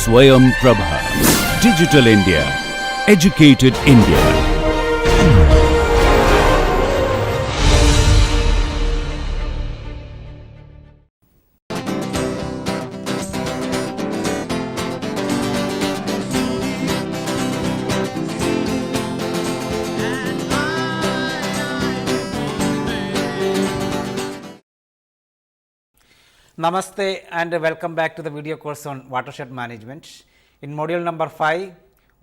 Swayam Prabha. Digital India. Educated India. Namaste and welcome back to the video course on watershed management. In module number 5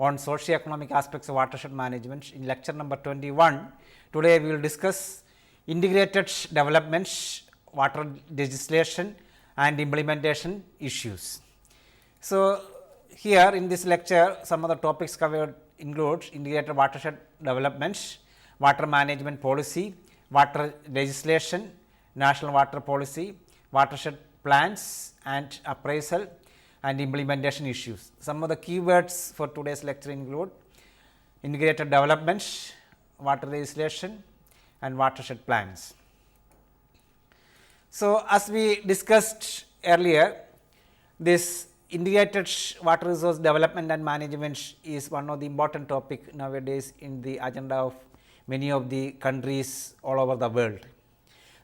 on socio-economic aspects of watershed management, in lecture number 21, today we will discuss integrated developments, water legislation and implementation issues. So, here in this lecture some of the topics covered include integrated watershed developments, water management policy, water legislation, national water policy, watershed plans and appraisal and implementation issues. Some of the keywords for today's lecture include integrated developments, water legislation and watershed plans. So, as we discussed earlier, this integrated water resource development and management is one of the important topic nowadays in the agenda of many of the countries all over the world.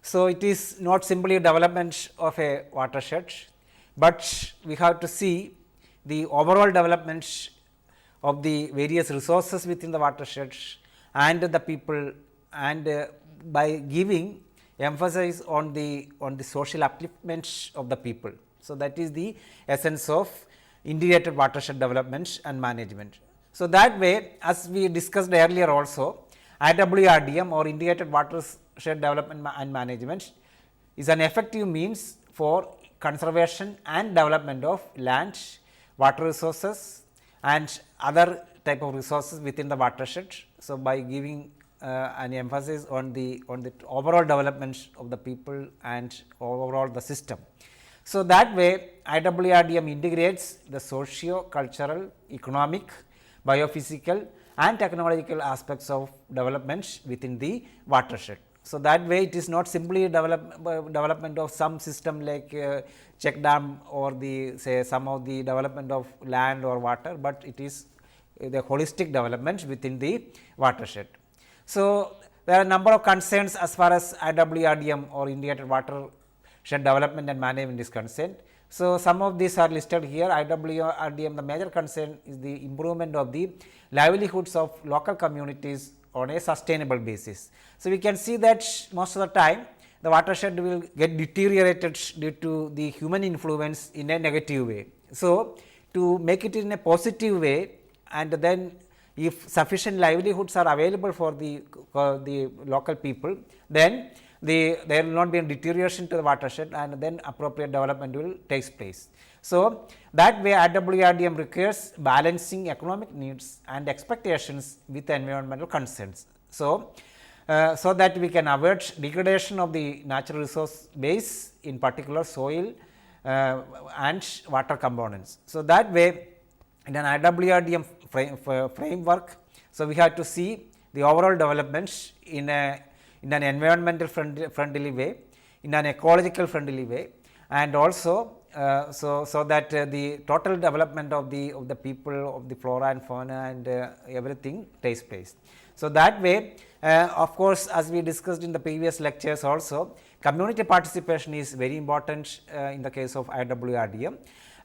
So, it is not simply development of a watershed, but we have to see the overall development of the various resources within the watershed and the people, and by giving emphasis on the social upliftment of the people. So, that is the essence of integrated watershed development and management. So, that way, as we discussed earlier also, IWRDM or integrated watershed development and management is an effective means for conservation and development of land, water resources and other type of resources within the watershed. So, by giving an emphasis on the overall development of the people and overall the system. So, that way IWRDM integrates the socio cultural, economic, biophysical and technological aspects of development within the watershed. So, that way it is not simply development of some system like check dam or the say some of the development of land or water, but it is the holistic development within the watershed. So, there are a number of concerns as far as IWRDM or integrated watershed development and management is concerned. So, some of these are listed here. IWRDM, the major concern is the improvement of the livelihoods of local communities on a sustainable basis. So, we can see that most of the time the watershed will get deteriorated due to the human influence in a negative way. So, to make it in a positive way, and then if sufficient livelihoods are available for the local people, then there will not be a deterioration to the watershed and then appropriate development will take place. So, that way IWRDM requires balancing economic needs and expectations with environmental concerns. So, so that we can avoid degradation of the natural resource base, in particular soil and water components. So, that way in an IWRDM framework, so we have to see the overall developments in an environmental friendly way, in an ecological friendly way, and also so that the total development of the people, of the flora and fauna and everything takes place. So, that way of course, as we discussed in the previous lectures also, community participation is very important in the case of IWRDM.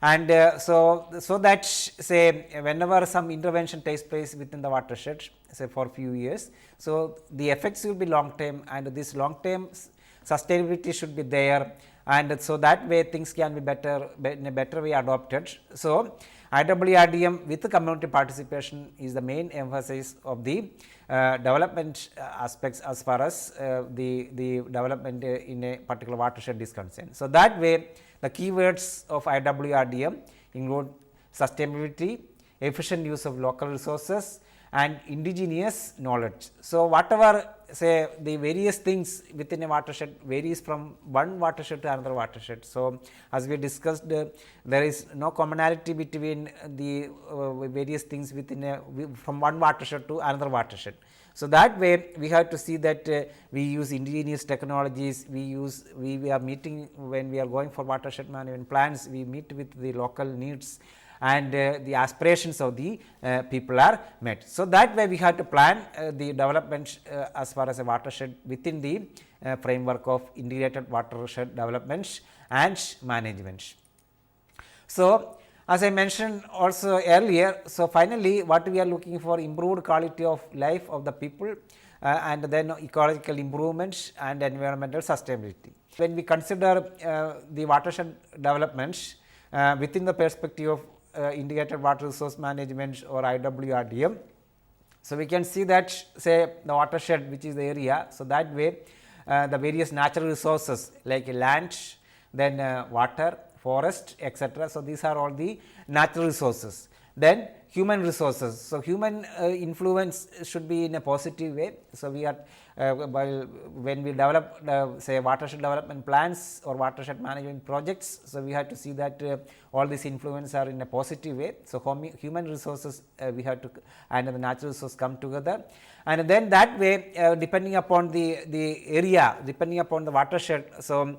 And so that say whenever some intervention takes place within the watershed, say for few years, so the effects will be long term, and this long term sustainability should be there, and so that way things can be better in a better way adopted. So, IWRDM with the community participation is the main emphasis of the development aspects as far as the development in a particular watershed is concerned. So, that way the keywords of IWRDM include sustainability, efficient use of local resources and indigenous knowledge. So, whatever say the various things within a watershed varies from one watershed to another watershed. So, as we discussed, there is no commonality between the various things within from one watershed to another watershed. So, that way we have to see that we use indigenous technologies, we are meeting when we are going for watershed management plans, we meet with the local needs, and the aspirations of the people are met. So, that way we have to plan the development as far as a watershed within the framework of integrated watershed development and management. So, as I mentioned also earlier, so finally what we are looking for, improved quality of life of the people and then ecological improvements and environmental sustainability. When we consider the watershed developments within the perspective of integrated water resource management or IWRDM, so we can see that say the watershed, which is the area, so that way the various natural resources like land, then water, forest, etc. So, these are all the natural resources. Then human resources. So, human influence should be in a positive way. So, we are when we develop say watershed development plans or watershed management projects. So, we have to see that all these influence are in a positive way. So, human resources we have to and the natural resources come together, and then that way depending upon the area, depending upon the watershed. So,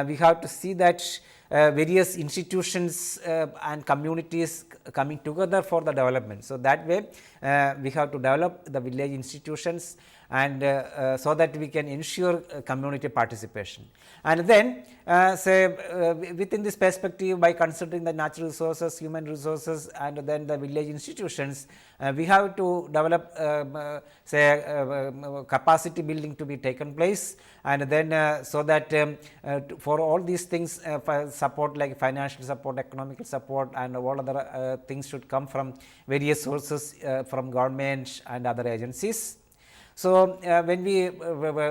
we have to see that various institutions and communities coming together for the development. So, that way we have to develop the village institutions and so that we can ensure community participation. And then say within this perspective, by considering the natural resources, human resources and then the village institutions, we have to develop say capacity building to be taken place, and then so that for all these things support like financial support, economical support and all other things should come from various sources from government and other agencies. So, when we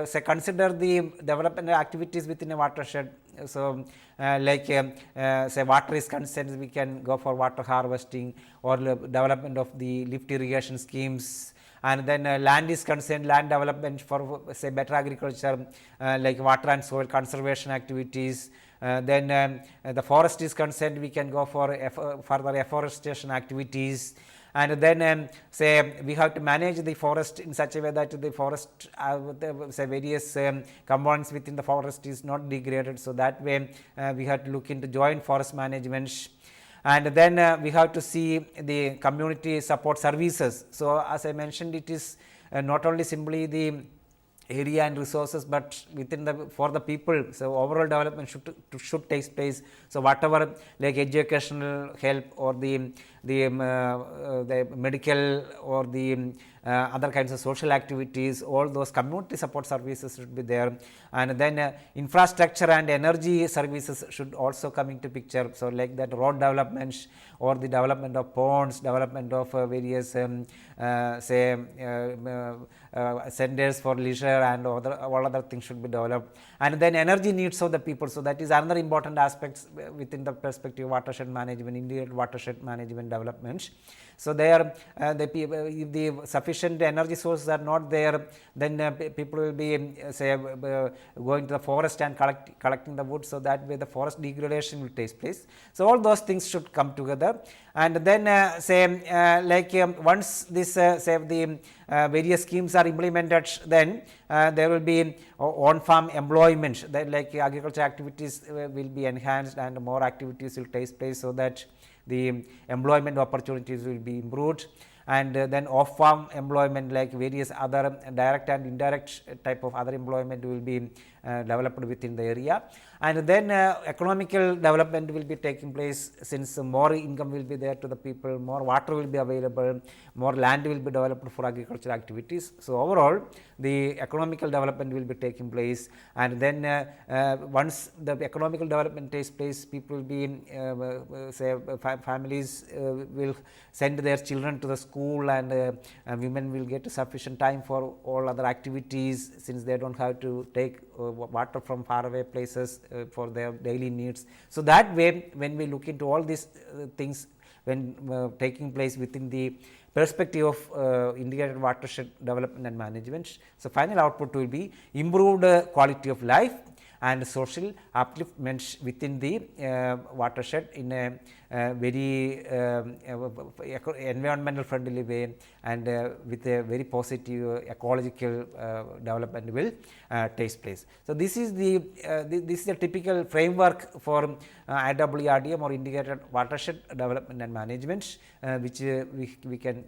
say consider the development activities within a watershed, so like say water is concerned, we can go for water harvesting or development of the lift irrigation schemes, and then land is concerned, land development for say better agriculture like water and soil conservation activities. Then the forest is concerned, we can go for further afforestation activities. And then say we have to manage the forest in such a way that the forest say various components within the forest is not degraded. So, that way we have to look into joint forest management, and then we have to see the community support services. So, as I mentioned, it is not only simply the area and resources, but within the for the people. So, overall development should take place. So, whatever like educational help or the medical or the other kinds of social activities, all those community support services should be there, and then infrastructure and energy services should also come into picture. So, like that road development or the development of ponds, development of various say centers for leisure and all other things should be developed, and then energy needs of the people. So, that is another important aspects within the perspective of watershed management, integrated watershed management development. So, there if the sufficient energy sources are not there, then people will be say going to the forest and collecting the wood. So, that way the forest degradation will take place. So, all those things should come together, and then say like once this say the various schemes are implemented, then there will be on farm employment, that like agriculture activities will be enhanced and more activities will take place, so that the employment opportunities will be improved, and then off farm employment like various other direct and indirect type of other employment will be developed within the area, and then economical development will be taking place, since more income will be there to the people, more water will be available, more land will be developed for agricultural activities. So, overall the economical development will be taking place, and then once the economical development takes place, people will be say families will send their children to the school, and women will get sufficient time for all other activities, since they do not have to take water from faraway places for their daily needs. So, that way when we look into all these things when taking place within the perspective of integrated watershed development and management. So, final output will be improved quality of life, and social upliftment within the watershed in a very environmental friendly way, and with a very positive ecological development will takes place. So, this is the typical framework for IWRDM or integrated watershed development and management, which we can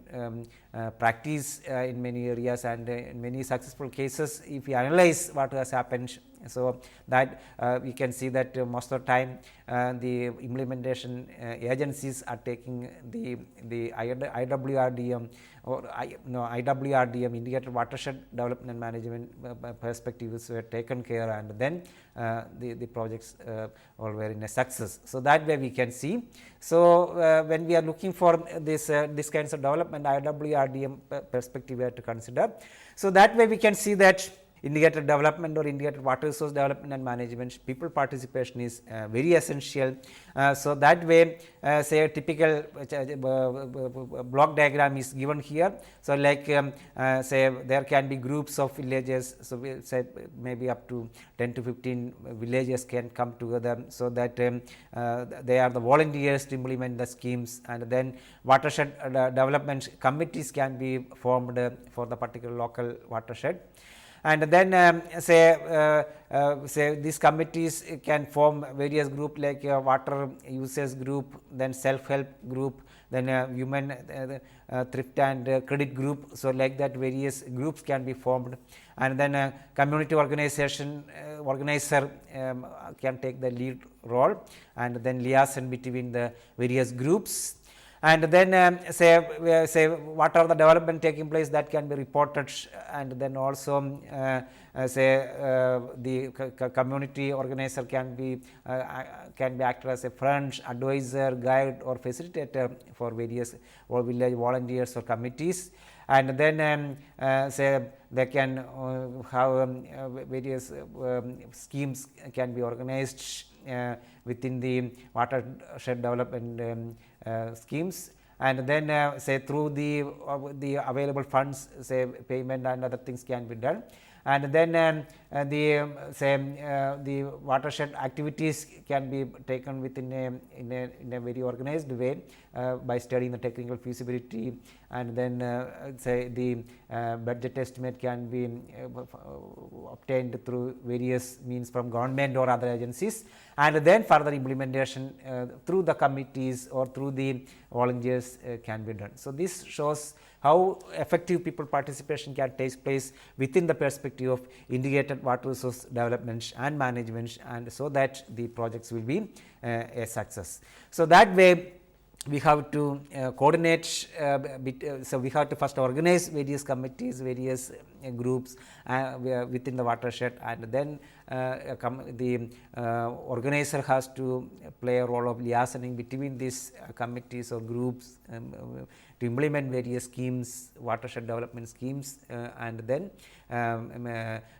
practice in many areas, and in many successful cases if we analyze what has happened. So, that we can see that most of the time the implementation agencies are taking the IWRDM or IWRDM integrated watershed development and management perspectives were taken care, and then the projects all were in a success. So, that way we can see. So, when we are looking for this kinds of development, IWRDM perspective we have to consider. So, that way we can see that integrated development or integrated water resource development and management, people participation is very essential. So, that way say a typical block diagram is given here. So, like say there can be groups of villages. So, we say maybe up to 10 to 15 villages can come together. So, that they are the volunteers to implement the schemes, and then watershed development committees can be formed for the particular local watershed. And then say these committees can form various group like water users group, then self-help group, then human thrift and credit group. So, like that various groups can be formed, and then community organization organizer can take the lead role, and then liaison between the various groups. And then say what are the development taking place, that can be reported, and then also say the community organizer can be acted as a friend, advisor, guide or facilitator for various or village volunteers or committees. And then say they can have various schemes can be organized within the watershed development schemes, and then say through the available funds, say payment and other things can be done. And then the watershed activities can be taken within a very organized way by studying the technical feasibility, and then say the budget estimate can be obtained through various means from government or other agencies, and then further implementation through the committees or through the volunteers can be done. So, this shows how effective people participation can take place within the perspective of integrated water resource development and management, and so that the projects will be a success. So, that way we have to coordinate, so we have to first organize various committees, various groups within the watershed, and then the organizer has to play a role of liaisoning between these committees or groups to implement various schemes, watershed development schemes, and then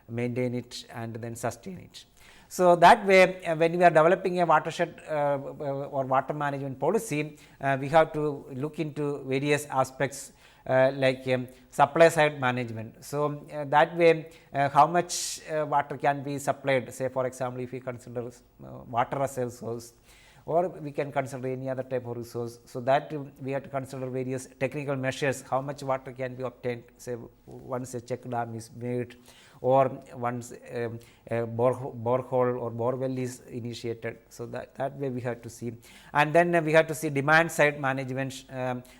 maintain it and then sustain it. So, that way when we are developing a watershed or water management policy, we have to look into various aspects like supply side management. So, that way how much water can be supplied, say for example, if we consider water as a resource, or we can consider any other type of resource. So, that we have to consider various technical measures, how much water can be obtained, say once a check dam is made, or once a borehole or borewell is initiated. So, that way we have to see, and then we have to see demand side management,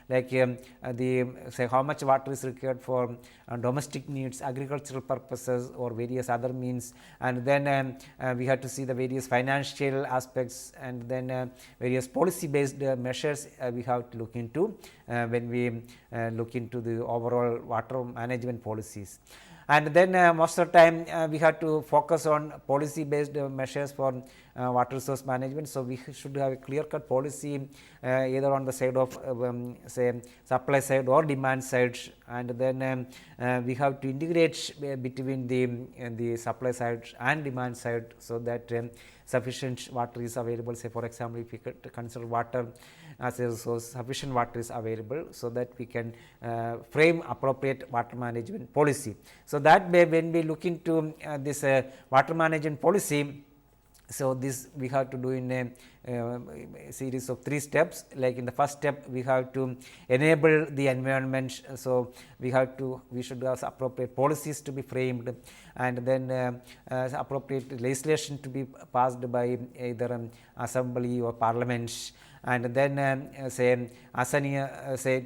like the say how much water is required for domestic needs, agricultural purposes or various other means, and then we have to see the various financial aspects, and then various policy based measures we have to look into when we look into the overall water management policies. And then most of the time we have to focus on policy based measures for water resource management. So, we should have a clear cut policy either on the side of say supply side or demand side, and then we have to integrate between the supply side and demand side, so that sufficient water is available. Say for example, if we could consider water as a resource, sufficient water is available, so that we can frame appropriate water management policy. So, that way when we look into this water management policy, so this we have to do in a series of 3 steps. Like in the first step, we have to enable the environment. So, we should have appropriate policies to be framed, and then appropriate legislation to be passed by either assembly or parliament, and then say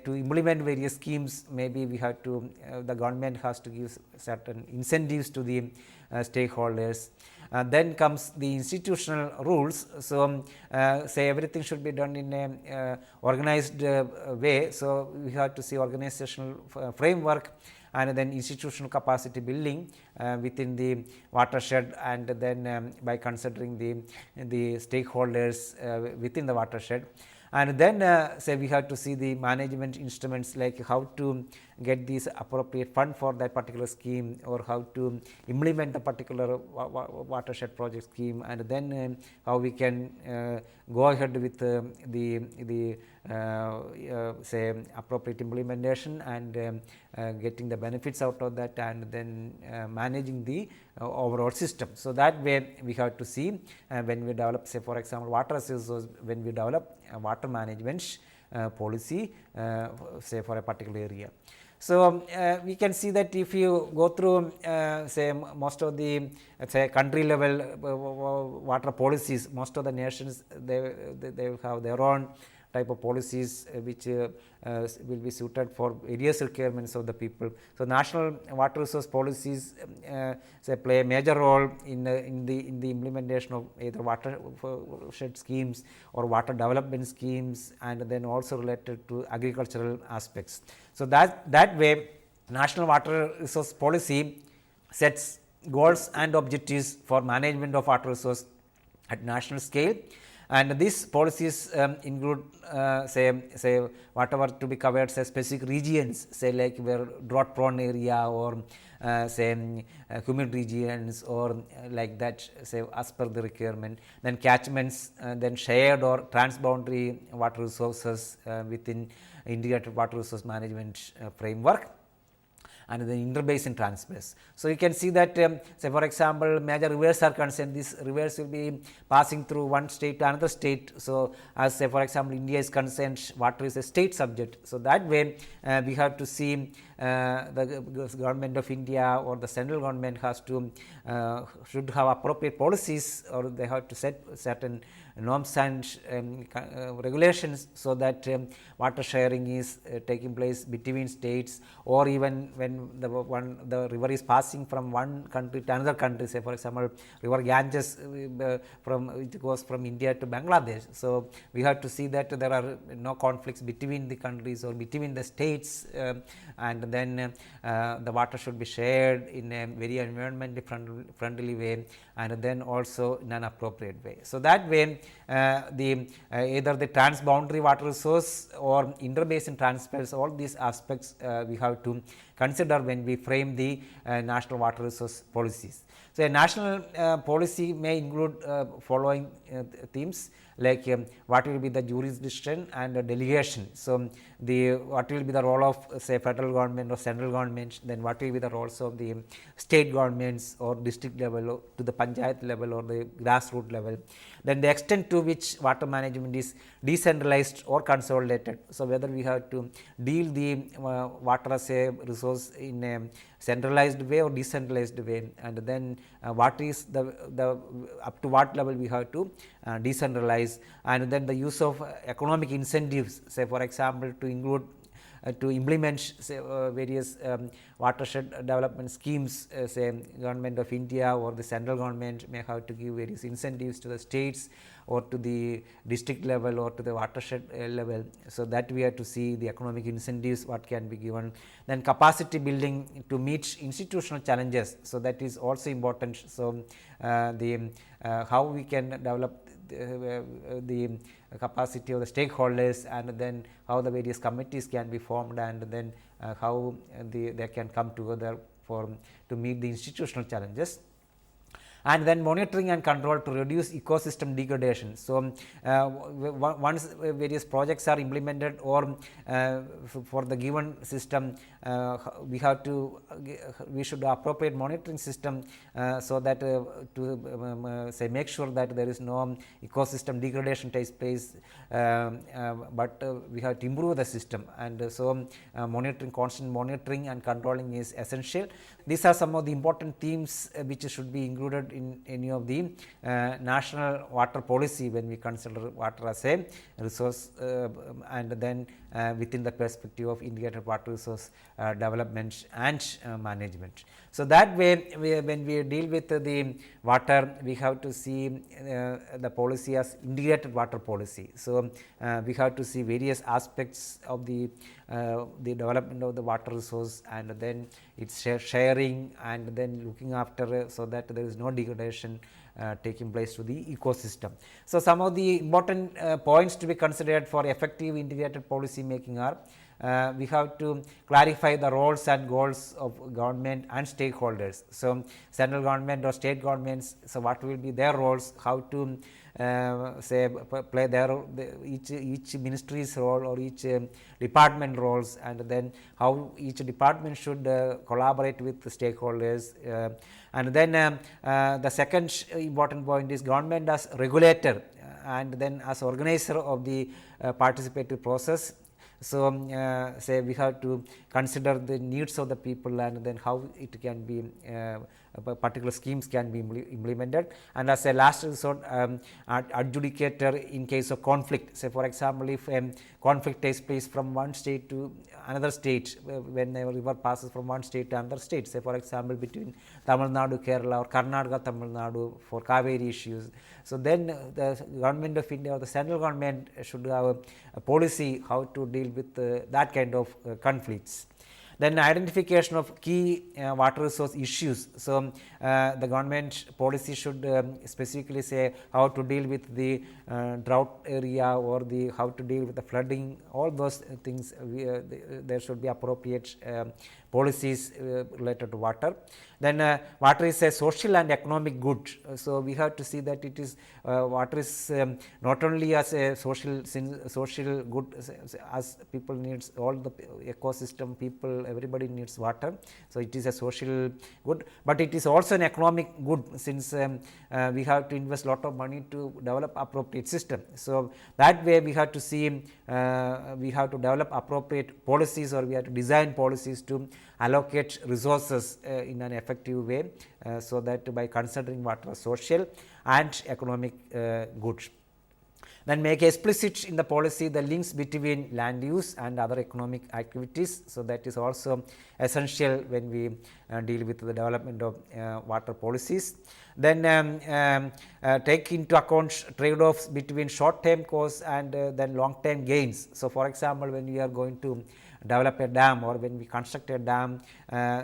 to implement various schemes, maybe we have to the government has to give certain incentives to the stakeholders. Then comes the institutional rules. So, say everything should be done in a organized way. So, we have to see organizational framework, and then institutional capacity building within the watershed, and then by considering the stakeholders within the watershed. And then say we have to see the management instruments, like how to get these appropriate fund for that particular scheme, or how to implement the particular watershed project scheme, and then how we can go ahead with the say appropriate implementation, and getting the benefits out of that, and then managing the overall system. So, that way we have to see when we develop, say for example, water resources, when we develop water management policy say for a particular area. So, we can see that if you go through say most of the say country level water policies, most of the nations they will have their own type of policies which will be suited for various requirements of the people. So, national water resource policies say play a major role in the implementation of either watershed schemes or water development schemes, and then also related to agricultural aspects. So, that way national water resource policy sets goals and objectives for management of water resource at national scale. And these policies include say whatever to be covered, say specific regions, say like where drought prone area, or say humid regions, or like that, say as per the requirement. Then catchments, then shared or transboundary water resources within integrated water resource management framework, and the interbasin transfers. So, you can see that say for example, major rivers are concerned, these rivers will be passing through one state to another state. So, as say for example, India is concerned, water is a state subject. So, that way we have to see the government of India or the central government has to should have appropriate policies, or they have to set certain norms and regulations, so that water sharing is taking place between states, or even when the river is passing from one country to another country. Say for example, river Ganges it goes from India to Bangladesh. So, we have to see that there are no conflicts between the countries or between the states, and then the water should be shared in a very environmentally friendly way, and then also in an appropriate way. So, that way either the transboundary water resource or interbasin transfers, all these aspects we have to consider when we frame the national water resource policies. So, a national policy may include following themes, like what will be the jurisdiction and delegation. So, what will be the role of say federal government or central government, then what will be the roles of the state governments or district level to the panchayat level or the grassroots level, then the extent to which water management is decentralized or consolidated. So, whether we have to deal the water as a resource in a centralized way or decentralized way, and then what is the up to what level we have to decentralize, and then the use of economic incentives, say for example, to include to implement say, various watershed development schemes, say government of India or the central government may have to give various incentives to the states or to the district level or to the watershed level. So, that we have to see the economic incentives what can be given. Then capacity building to meet institutional challenges. So, that is also important. So, the how we can develop the capacity of the stakeholders, and then how the various committees can be formed, and then how they can come together for to meet the institutional challenges. And then monitoring and control to reduce ecosystem degradation. So, once various projects are implemented or for the given system, we should appropriate monitoring system so that to say make sure that there is no ecosystem degradation takes place, but we have to improve the system, and so monitoring, constant monitoring and controlling is essential. These are some of the important themes which should be included in any of the national water policy when we consider water as a resource, and then within the perspective of integrated water resource development and management. So, that way when we deal with the water, we have to see the policy as integrated water policy. So, we have to see various aspects of the development of the water resource, and then its sharing, and then looking after so that there is no degradation taking place to the ecosystem. So, some of the important points to be considered for effective integrated policy making are we have to clarify the roles and goals of government and stakeholders. So, central government or state governments, so what will be their roles, how to say play their each ministry's role or each department roles, and then how each department should collaborate with the stakeholders. And then the second important point is government as regulator and then as organizer of the participatory process. So, say we have to consider the needs of the people, and then how it can be particular schemes can be implemented, and as a last resort adjudicator in case of conflict. Say for example, if conflict takes place from one state to another state, when a river passes from one state to another state, say for example between Tamil Nadu, Kerala, or Karnataka, Tamil Nadu for Kaveri issues. So, then the government of India or the central government should have a policy how to deal with that kind of conflicts. Then identification of key water resource issues. So, the government policy should specifically say how to deal with the drought area or the how to deal with the flooding, all those things there should be appropriate policies related to water. Then water is a social and economic good. So, we have to see that it is water is not only as a social good, as people needs, all the ecosystem, people, everybody needs water. So, it is a social good, but it is also an economic good, since we have to invest lot of money to develop appropriate system. So, that way we have to see we have to develop appropriate policies, or we have to design policies to allocate resources in an effective way, so that by considering water social and economic goods. Then make explicit in the policy the links between land use and other economic activities. So, that is also essential when we deal with the development of water policies. Then take into account trade-offs between short-term costs and then long-term gains. So, for example, when we are going to develop a dam, or when we construct a dam,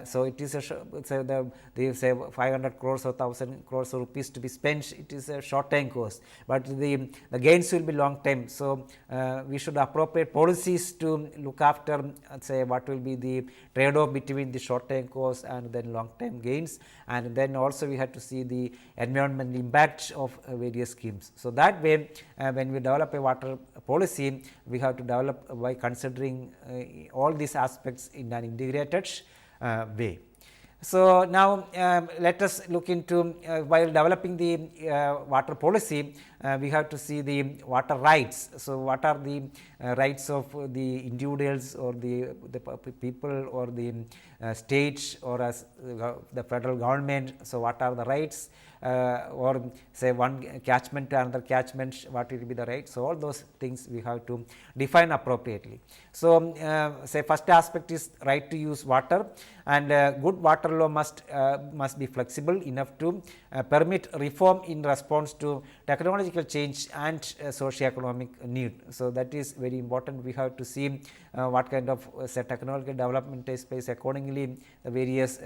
so it is a they say 500 crores or 1000 crores of rupees to be spent, it is a short term cost, but the gains will be long term. So, we should appropriate policies to look after say what will be the trade off between the short term costs and then long term gains, and then also we have to see the environmental impact of various schemes. So, that way when we develop a water policy, we have to develop by considering all these aspects in an integrated way. So, now let us look into while developing the water policy, we have to see the water rights. So, what are the rights of the individuals or the people or the state or as the federal government. So, what are the rights or say one catchment to another catchment, what will be the right. So, all those things we have to define appropriately. So, say first aspect is right to use water, and good water law must be flexible enough to permit reform in response to technological change and socio-economic need. So, that is very important. We have to see what kind of say technological development takes place. Accordingly, the various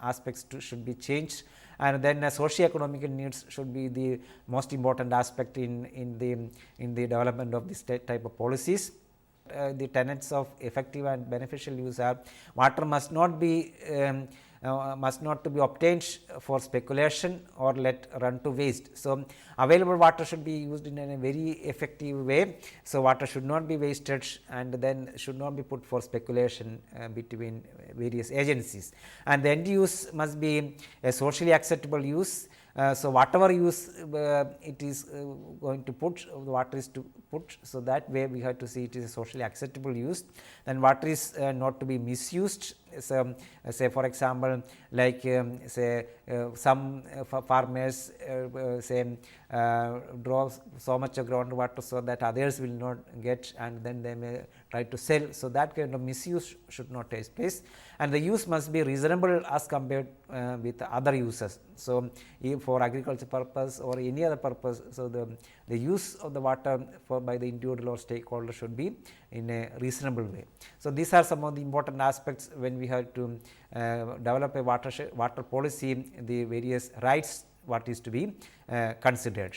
aspects should be changed, and then socio-economic needs should be the most important aspect in the development of this type of policies. The tenets of effective and beneficial use are: water must not be to be obtained for speculation or let run to waste. So, available water should be used in a very effective way. So, water should not be wasted and then should not be put for speculation between various agencies, and the end use must be a socially acceptable use. So, whatever use it is going to put, the water is to put. So, that way we have to see it is a socially acceptable use. Then water is not to be misused. So, say for example, like say some farmers say draw so much of groundwater so that others will not get, and then they may try to sell. So, that kind of misuse should not take place, and the use must be reasonable as compared with other uses. So, if for agriculture purpose or any other purpose, so the use of the water by the individual or stakeholder should be in a reasonable way. So, these are some of the important aspects when we have to develop a water policy, the various rights what is to be considered.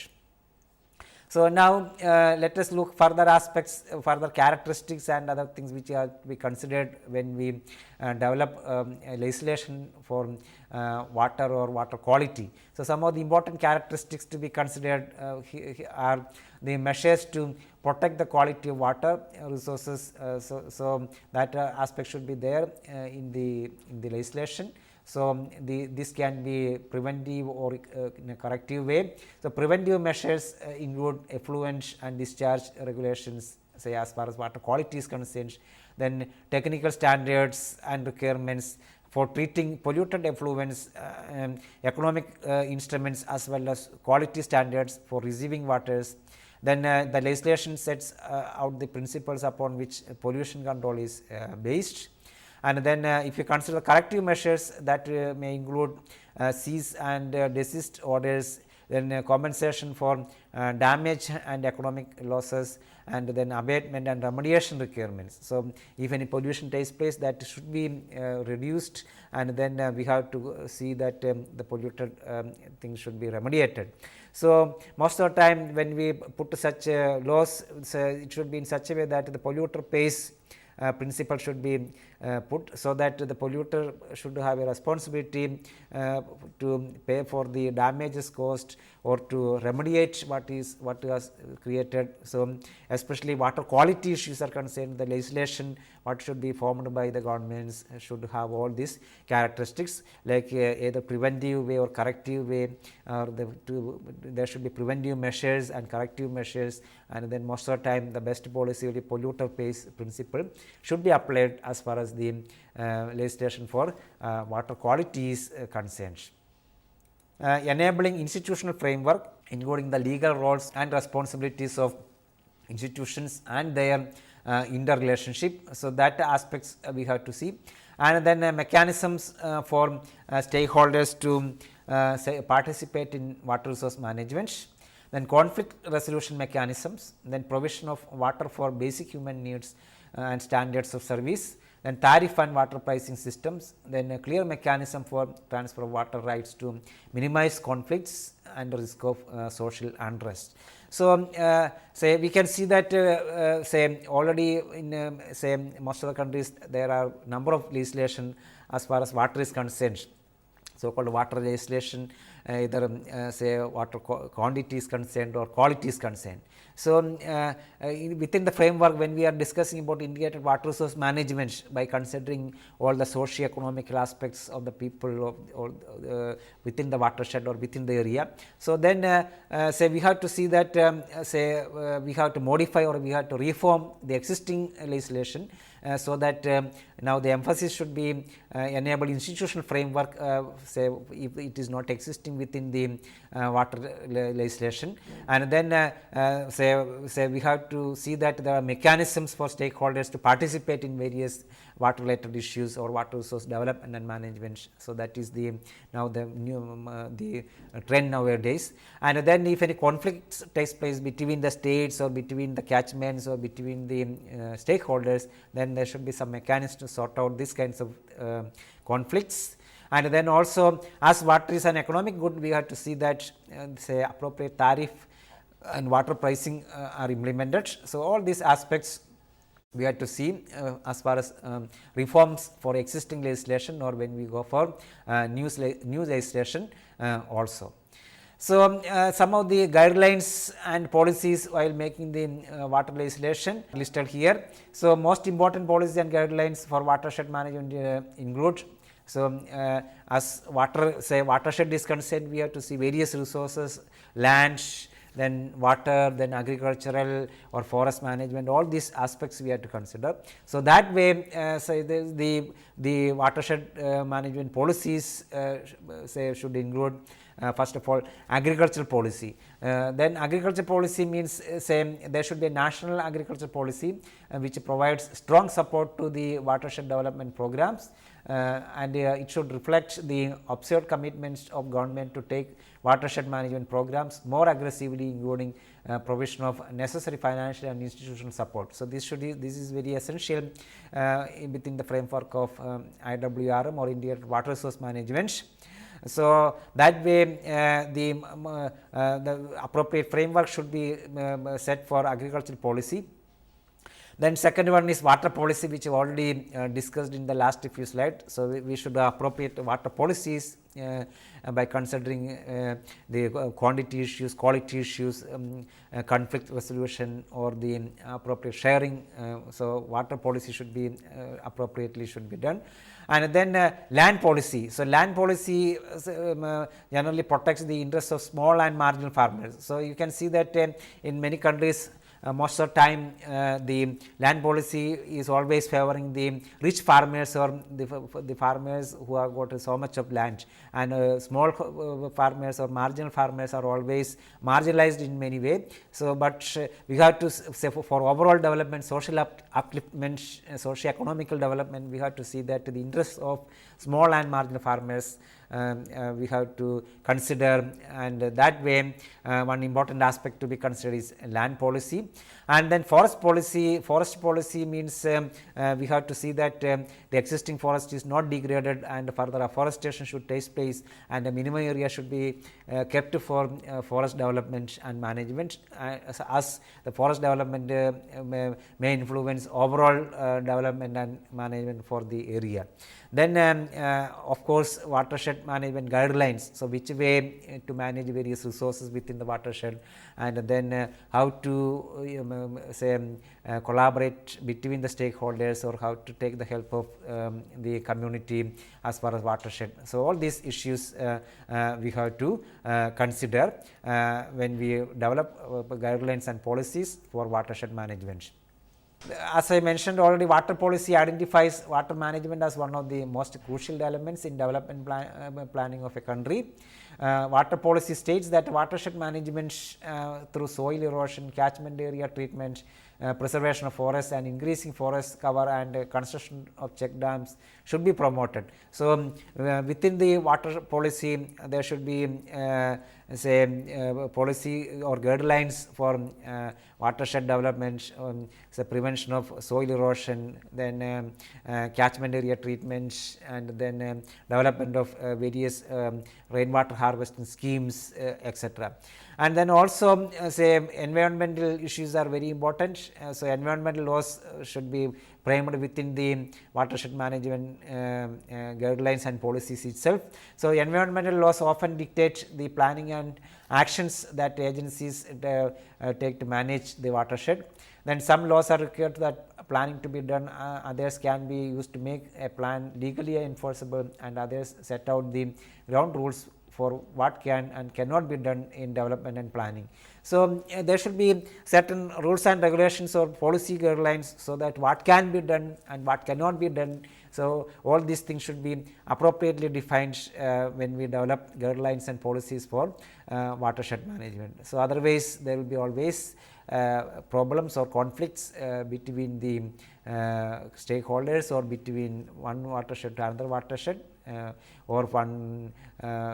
So, now let us look further aspects, further characteristics and other things which are to be considered when we develop a legislation for water or water quality. So, some of the important characteristics to be considered are the measures to protect the quality of water resources. So, that aspect should be there in the legislation. So, this can be preventive or in a corrective way. So, preventive measures include effluent and discharge regulations, say as far as water quality is concerned, then technical standards and requirements for treating polluted effluents, economic instruments as well as quality standards for receiving waters. Then the legislation sets out the principles upon which pollution control is based. And then if you consider corrective measures, that may include cease and desist orders, then compensation for damage and economic losses, and then abatement and remediation requirements. So, if any pollution takes place, that should be reduced, and then we have to see that the polluted things should be remediated. So, most of the time when we put such laws, it should be in such a way that the polluter pays principle should be put, so that the polluter should have a responsibility to pay for the damages caused or to remediate what was created. So, especially water quality issues are concerned, the legislation what should be formed by the governments should have all these characteristics, like either preventive way or corrective way, or there should be preventive measures and corrective measures, and then most of the time the best policy of the polluter pays principle should be applied as far as the legislation for water quality is concerned. Enabling institutional framework, including the legal roles and responsibilities of institutions and their interrelationship. So, that aspects we have to see, and then mechanisms for stakeholders to participate in water resource management, then conflict resolution mechanisms, then provision of water for basic human needs and standards of service, then tariff and water pricing systems, then a clear mechanism for transfer of water rights to minimize conflicts and risk of social unrest. So, say we can see that say already in say most of the countries there are number of legislation as far as water is concerned, so called water legislation, either say water quantity is concerned or quality is concerned. So, within the framework when we are discussing about integrated water resource management, by considering all the socio-economical aspects of the people within the watershed or within the area. So, then say we have to see that say we have to modify or we have to reform the existing legislation so that now the emphasis should be enable institutional framework, say if it is not existing within the water legislation, and then say we have to see that there are mechanisms for stakeholders to participate in various water related issues or water resource development and management. So, that is the now the new the trend nowadays. And then if any conflicts takes place between the states or between the catchments or between the stakeholders, then there should be some mechanism to sort out these kinds of conflicts. And then also, as water is an economic good, we have to see that say appropriate tariff and water pricing are implemented. So, all these aspects we have to see as far as reforms for existing legislation or when we go for new legislation also. So, some of the guidelines and policies while making the water legislation listed here. So, most important policies and guidelines for watershed management include. So, as watershed is concerned, we have to see various resources, land, then water, then agricultural or forest management, all these aspects we have to consider. So, that way the watershed management policies say should include first of all agricultural policy. Then agriculture policy means say there should be a national agriculture policy which provides strong support to the watershed development programs, and it should reflect the absurd commitments of government to take watershed management programs more aggressively, including provision of necessary financial and institutional support. So, this is very essential within the framework of IWRM or Integrated Water Resource Management. So, that way the appropriate framework should be set for agricultural policy. Then second one is water policy, which we already discussed in the last few slides. So, we should appropriate water policies by considering the quantity issues, quality issues, conflict resolution or the appropriate sharing. So, water policy should be appropriately should be done. And then land policy. So, land policy generally protects the interests of small and marginal farmers. So, you can see that in many countries most of the time the land policy is always favoring the rich farmers or the farmers who have got so much of land, and small farmers or marginal farmers are always marginalized in many way. So, but we have to say for overall development, social upliftment, socio-economical development, we have to see that the interests of small and marginal farmers we have to consider, and that way one important aspect to be considered is land policy. And then forest policy means we have to see that the existing forest is not degraded and further afforestation should take place, and the minimum area should be kept for forest development and management, as the forest development may influence overall development and management for the area. Then of course, watershed management guidelines. So, which way to manage various resources within the watershed, and then how to say collaborate between the stakeholders, or how to take the help of the community as far as watershed. So, all these issues we have to consider when we develop guidelines and policies for watershed management. As I mentioned already, water policy identifies water management as one of the most crucial elements in development planning of a country. Water policy states that watershed management through soil erosion, catchment area treatment, preservation of forests and increasing forest cover and construction of check dams should be promoted. So, within the water policy there should be say policy or guidelines for watershed development, say prevention of soil erosion, then catchment area treatment, and then development of various rainwater harvesting schemes, etc. And then also say environmental issues are very important. So, environmental laws should be framed within the watershed management guidelines and policies itself. So, environmental laws often dictate the planning and actions that agencies take to manage the watershed. Then some laws are required that planning to be done, others can be used to make a plan legally enforceable, and others set out the ground rules for what can and cannot be done in development and planning. So, there should be certain rules and regulations or policy guidelines, so that what can be done and what cannot be done. So, all these things should be appropriately defined when we develop guidelines and policies for watershed management. So, otherwise there will be always problems or conflicts between the stakeholders, or between one watershed to another watershed, or one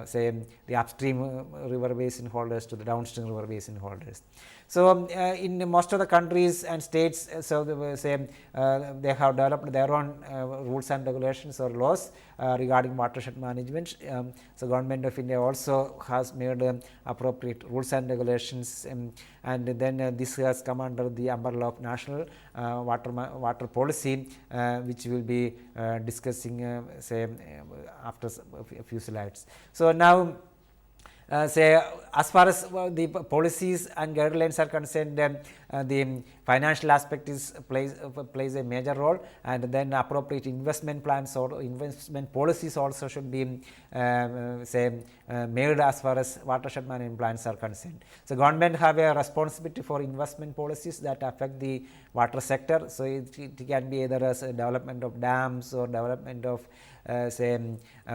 say the upstream river basin holders to the downstream river basin holders. So, in most of the countries and states, so they have developed their own rules and regulations or laws regarding watershed management. So, Government of India also has made appropriate rules and regulations, and then this has come under the umbrella of national water policy, which we will be discussing say after a few slides. So, now say as far as the policies and guidelines are concerned, the financial aspect is plays a major role, and then appropriate investment plans or investment policies also should be say made as far as watershed management plans are concerned. So, government have a responsibility for investment policies that affect the water sector. So, it can be either as a development of dams or development of say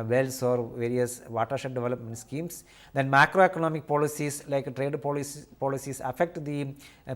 wells or various watershed development schemes. Then macroeconomic policies like trade policies affect the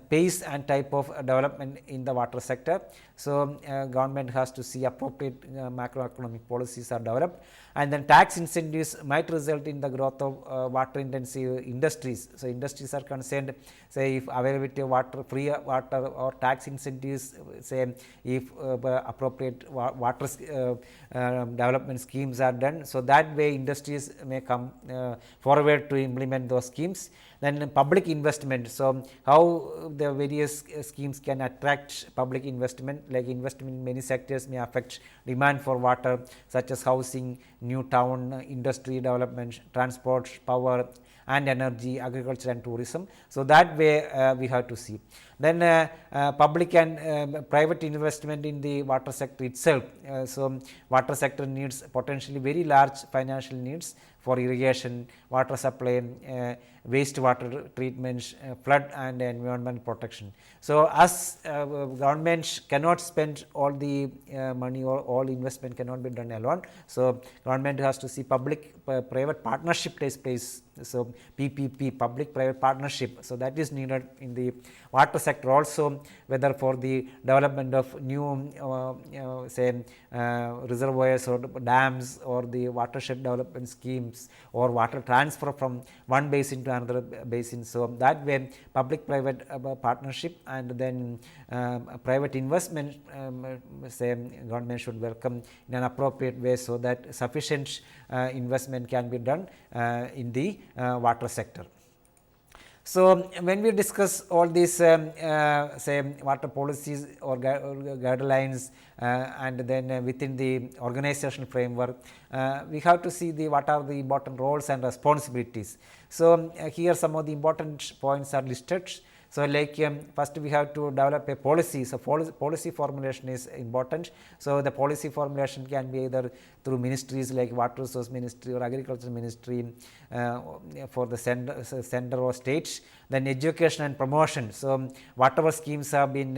pace and type of development in the water sector. So, government has to see appropriate macroeconomic policies are developed, and then tax incentives might result in the growth of water intensive industries. So, industries are concerned, say if availability of water, free water or tax incentives, say if appropriate water development schemes are done. So, that way industries may come forward to implement those schemes. Then public investment. So, how the various schemes can attract public investment, like investment in many sectors may affect demand for water, such as housing, new town, industry development, transport, power and energy, agriculture and tourism. So, that way we have to see. Then public and private investment in the water sector itself. So, water sector needs potentially very large financial needs for irrigation, water supply, wastewater treatment, flood and environmental protection. So, as government cannot spend all the money, or all investment cannot be done alone. So, government has to see public private partnership takes place. So, PPP, public private partnership. So, that is needed in the water sector also, whether for the development of new say reservoirs or dams, or the watershed development schemes, or water transfer from one basin to another basin. So, that way public private partnership, and then private investment say government should welcome in an appropriate way, so that sufficient investment can be done in the water sector. So, when we discuss all these say water policies or guidelines, and then within the organizational framework, we have to see what are the important roles and responsibilities. So, here some of the important points are listed. So, like first we have to develop a policy. So, policy formulation is important. So, the policy formulation can be either through ministries like Water Resource Ministry or Agriculture Ministry for the center or state. Then education and promotion. So, whatever schemes have been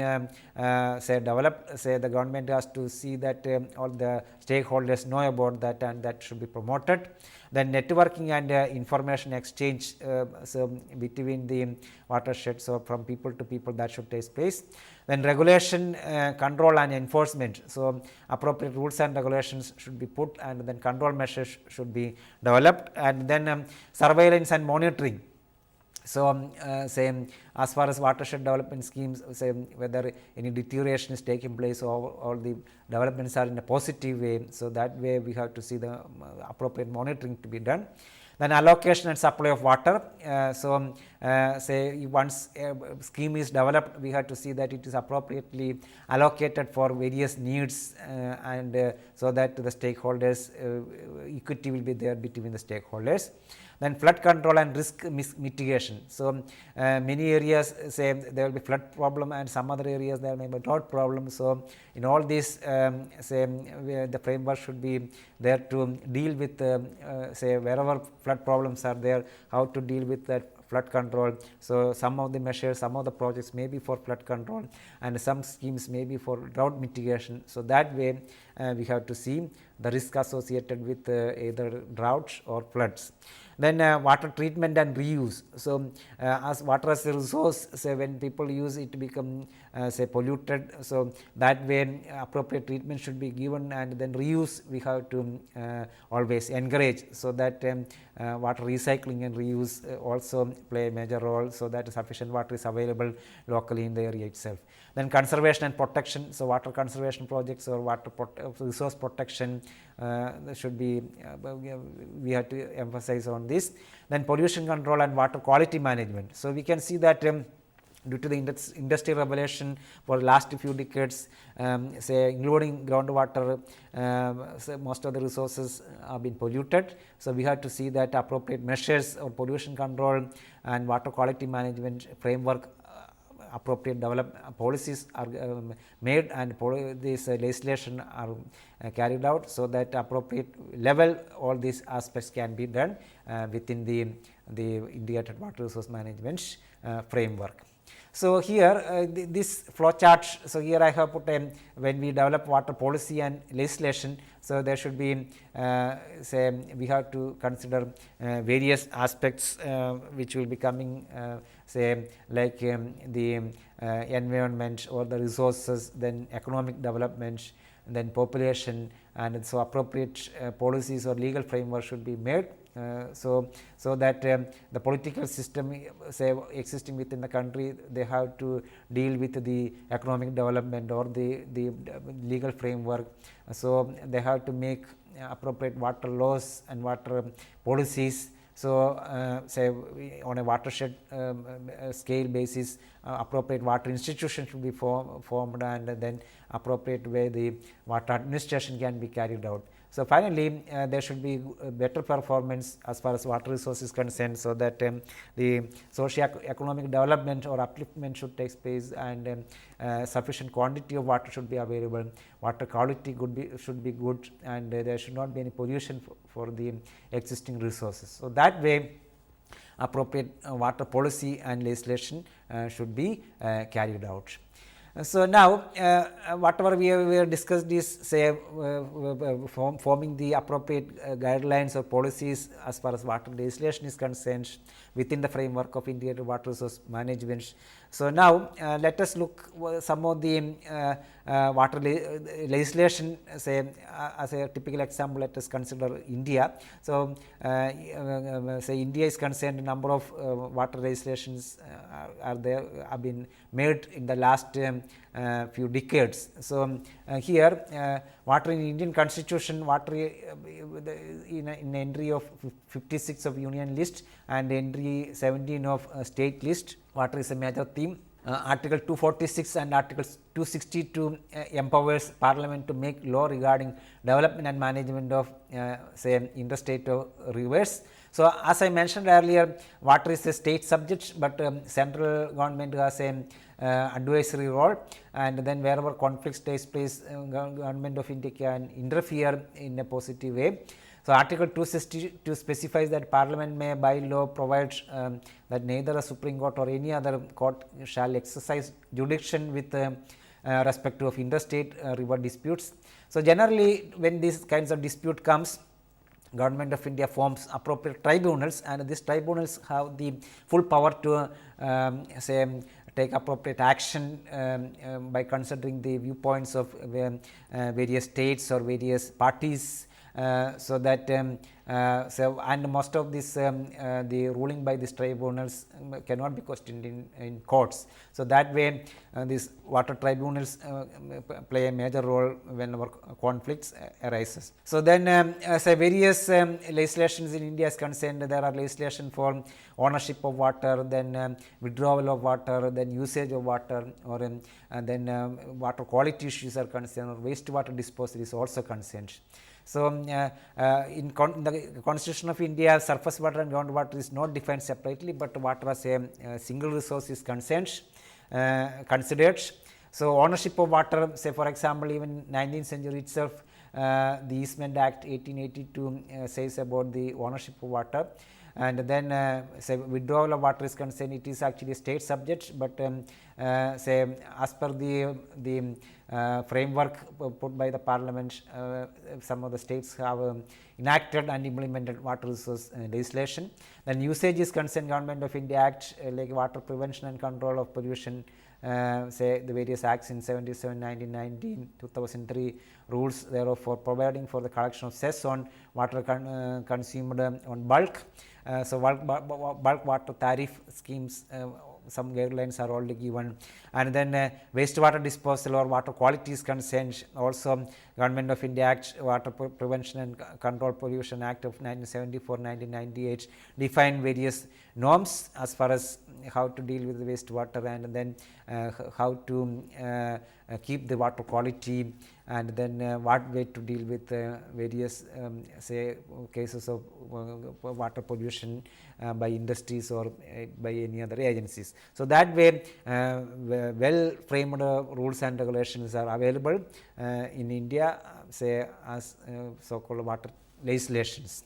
say developed, say the government has to see that all the stakeholders know about that, and that should be promoted. Then networking and information exchange, so between the watersheds, so from people to people, that should take place. Then regulation, control and enforcement. So, appropriate rules and regulations should be put, and then control measures should be developed, and then surveillance and monitoring. So, say as far as watershed development schemes, say whether any deterioration is taking place, or all the developments are in a positive way. So, that way we have to see the appropriate monitoring to be done. Then allocation and supply of water. So, say once a scheme is developed, we have to see that it is appropriately allocated for various needs, and so that the stakeholders equity will be there between the stakeholders. Then flood control and risk mitigation. So, many areas say there will be flood problem and some other areas there may be drought problem. So, in all these say the framework should be there to deal with say wherever flood problems are there, how to deal with that flood control. So, some of the measures, some of the projects may be for flood control and some schemes may be for drought mitigation. So, that way we have to see the risk associated with either droughts or floods. Then water treatment and reuse. So, as water as a resource, say when people use it become say polluted. So, that way appropriate treatment should be given, and then reuse we have to always encourage. So, that water recycling and reuse also play a major role, so that sufficient water is available locally in the area itself. Then conservation and protection. So, water conservation projects or water resource protection should be we have to emphasize on this. Then pollution control and water quality management. So, we can see that due to the industrial revolution for the last few decades, say including groundwater, say most of the resources have been polluted. So, we have to see that appropriate measures of pollution control and water quality management framework, appropriate policies are made, and this legislation are carried out, so that appropriate level all these aspects can be done within the integrated water resource management framework. So, here this flow chart. So, here I have put when we develop water policy and legislation. So, there should be say we have to consider various aspects which will be coming say like the environment or the resources, then economic development, then population, and so appropriate policies or legal framework should be made. So that the political system say existing within the country, they have to deal with the economic development or the legal framework. So, they have to make appropriate water laws and water policies. So, say on a watershed scale basis, appropriate water institution should be formed, and then appropriate way the water administration can be carried out. So, finally, there should be better performance as far as water resource is concerned, so that the socio-economic development or upliftment should take place, and sufficient quantity of water should be available, water quality should be good, and there should not be any pollution for the existing resources. So, that way appropriate water policy and legislation should be carried out. So, now whatever we have discussed is say forming the appropriate guidelines or policies as far as water legislation is concerned within the framework of integrated water resource management. So, now let us look some of the water legislation, say as a typical example. Let us consider India. So, say India is concerned, number of water legislations are there, have been made in the last few decades. So, here water in Indian constitution, water in entry of 56 of union list and entry 17 of state list, water is a major theme. Article 246 and Article 262 empowers Parliament to make law regarding development and management of say interstate rivers. So, as I mentioned earlier, water is a state subject, but central government has an advisory role, and then wherever conflicts takes place, government of India can interfere in a positive way. So, Article 262 specifies that Parliament may by law provide that neither a Supreme Court or any other court shall exercise jurisdiction with respect to of interstate river disputes. So, generally when these kinds of dispute comes, Government of India forms appropriate tribunals, and these tribunals have the full power to say take appropriate action by considering the viewpoints of various states or various parties. So that so and most of this the ruling by these tribunals cannot be questioned in courts. So, that way these water tribunals play a major role whenever conflicts arises. So, then say various legislations in India is concerned, there are legislation for ownership of water, then withdrawal of water, then usage of water, or then water quality issues are concerned, or wastewater disposal is also concerned. So, in the Constitution of India, surface water and groundwater is not defined separately, but water as a single resource is considered. So, ownership of water, say for example, even 19th century itself, the Eastment Act 1882 says about the ownership of water. And then say withdrawal of water is concerned, it is actually a state subject, but say as per the framework put by the parliament, some of the states have enacted and implemented water resource legislation. Then usage is concerned, Government of India Act like Water Prevention and Control of Pollution, say the various acts in 77, 1919, 2003 rules thereof for providing for the collection of cess on water consumed on bulk. So, bulk water tariff schemes, some guidelines are already given, and then wastewater disposal or water quality is concerned. Also, Government of India Act, Water Prevention and Control Pollution Act of 1974, 1998 define various norms as far as how to deal with the wastewater, and then how to keep the water quality, and then what way to deal with various say cases of water pollution by industries or by any other agencies. So, that way well framed rules and regulations are available in India, say as so called water legislations.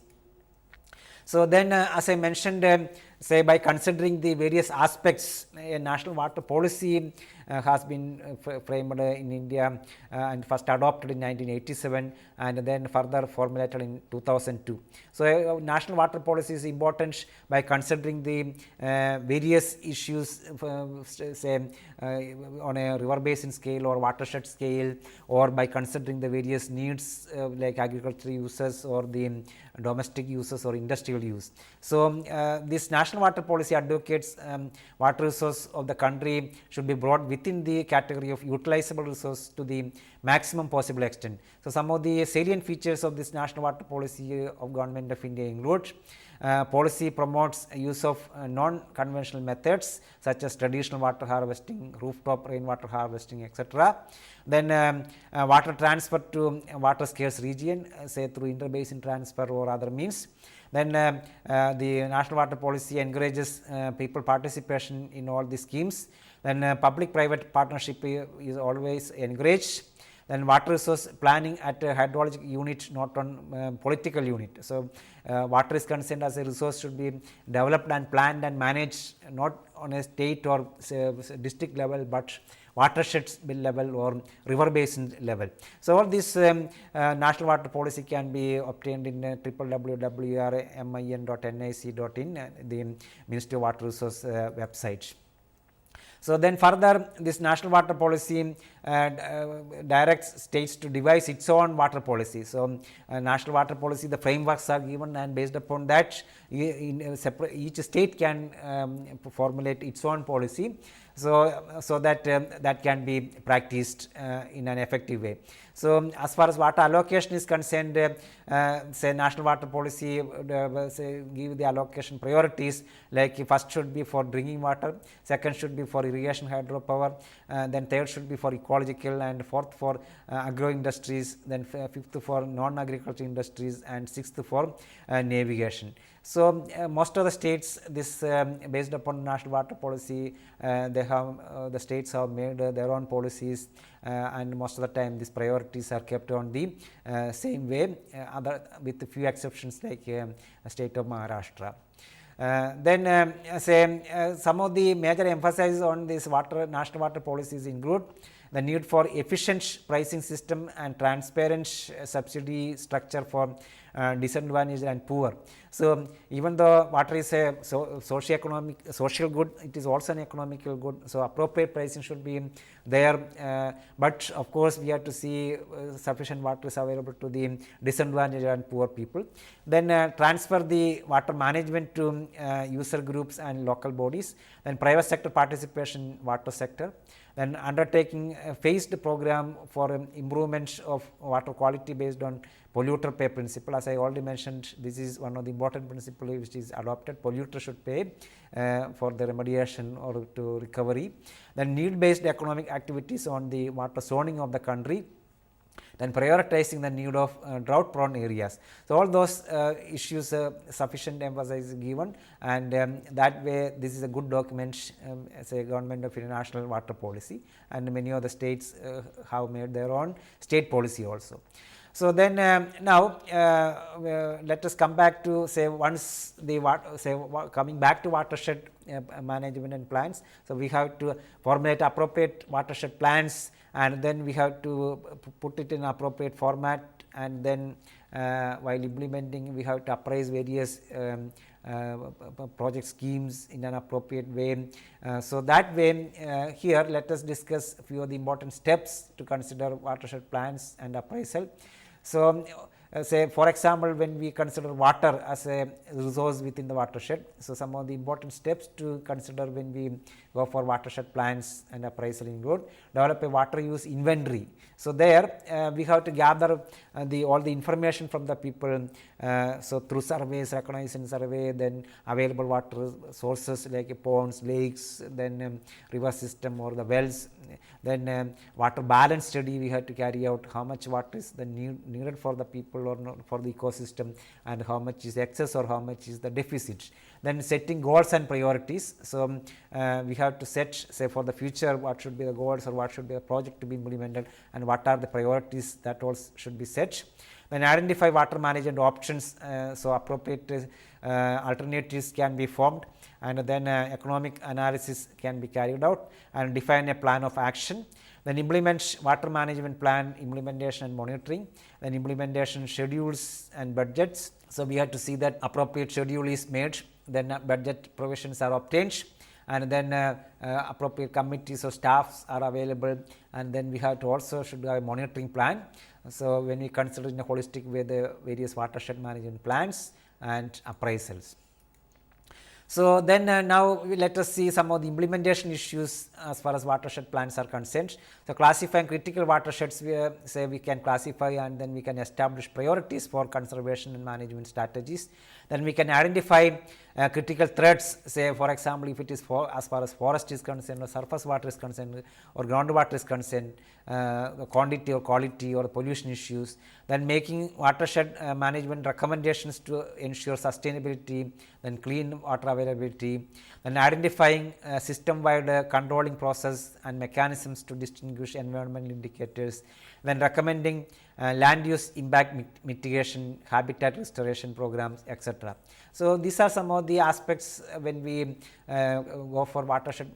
So, then as I mentioned, say by considering the various aspects, a national water policy has been framed in India and first adopted in 1987 and then further formulated in 2002. So, national water policy is important by considering the various issues, say on a river basin scale or watershed scale, or by considering the various needs like agricultural uses or the domestic uses or industrial use. So, this national water policy advocates water resource of the country should be brought within the category of utilizable resource to the maximum possible extent. So, some of the salient features of this national water policy of Government of India include policy promotes use of non-conventional methods such as traditional water harvesting, rooftop rainwater harvesting, etc. Then water transfer to water scarce region, say through interbasin transfer or other means. Then the national water policy encourages people participation in all the schemes. Then public private partnership is always encouraged. Then water resource planning at a hydrologic unit, not on political unit. So, water is concerned as a resource should be developed and planned and managed not on a state or district level, but watershed level or river basin level. So, all this national water policy can be obtained in www.rmin.nic.in, the Ministry of Water Resource website. So, then further this national water policy directs states to devise its own water policy. So, national water policy, the frameworks are given, and based upon that each state can formulate its own policy. So that that can be practiced in an effective way. So, as far as water allocation is concerned, say national water policy say give the allocation priorities, like first should be for drinking water, second should be for irrigation hydropower, then third should be for ecological, and fourth for agro industries, then fifth for non-agricultural industries, and sixth for navigation. So, most of the states, this based upon national water policy, they have the states have made their own policies, and most of the time these priorities are kept on the same way, other with a few exceptions like state of Maharashtra. Then say some of the major emphasis on this national water policies include the need for efficient pricing system and transparent subsidy structure for disadvantaged and poor. So, even though water is a social good, it is also an economical good. So, appropriate pricing should be there, but of course, we have to see sufficient water is available to the disadvantaged and poor people. Then transfer the water management to user groups and local bodies. Then private sector participation in water sector. Then undertaking a phased program for improvement of water quality based on polluter pay principle. As I already mentioned, this is one of the important principles which is adopted. Polluter should pay for the remediation or to recovery. Then need based economic activities on the water zoning of the country. then prioritizing the need of drought prone areas. So, all those issues sufficient emphasis is given, and that way this is a good document as a government of national water policy, and many of the states have made their own state policy also. So, then now let us come back to say once the coming back to watershed management and plans. So, we have to formulate appropriate watershed plans, and then we have to put it in appropriate format, and then while implementing we have to appraise various project schemes in an appropriate way. So, that way here let us discuss a few of the important steps to consider watershed plans and appraisal. So, say for example, when we consider water as a resource within the watershed, so some of the important steps to consider when we go for watershed plans and appraisal include develop a water use inventory. So, there we have to gather all the information from the people, so through surveys, recognition survey, then available water sources like ponds, lakes, then river system or the wells, then water balance study we have to carry out, how much water is the needed for the people or not for the ecosystem, and how much is excess or how much is the deficit. Then setting goals and priorities. So, we have to set, say for the future, what should be the goals or what should be the project to be implemented, and what are the priorities that all should be set. Then identify water management options, so appropriate alternatives can be formed, and then economic analysis can be carried out, and define a plan of action. Then implement water management plan implementation and monitoring, then implementation schedules and budgets. So, we have to see that appropriate schedule is made, then budget provisions are obtained, and then appropriate committees or staffs are available, and then we have to also should have a monitoring plan. So, when we consider in a holistic way the various watershed management plans and appraisals. So, then now let us see some of the implementation issues as far as watershed plans are concerned. So, classifying critical watersheds, we say we can classify, and then we can establish priorities for conservation and management strategies. Then we can identify critical threats, say for example, if it is as far as forest is concerned or surface water is concerned or groundwater is concerned, the quantity or quality or pollution issues. Then making watershed management recommendations to ensure sustainability, then clean water availability, then identifying system-wide controlling process and mechanisms to distinguish environmental indicators, then recommending land use impact mitigation, habitat restoration programs, etc. So, these are some of the aspects when we go for watershed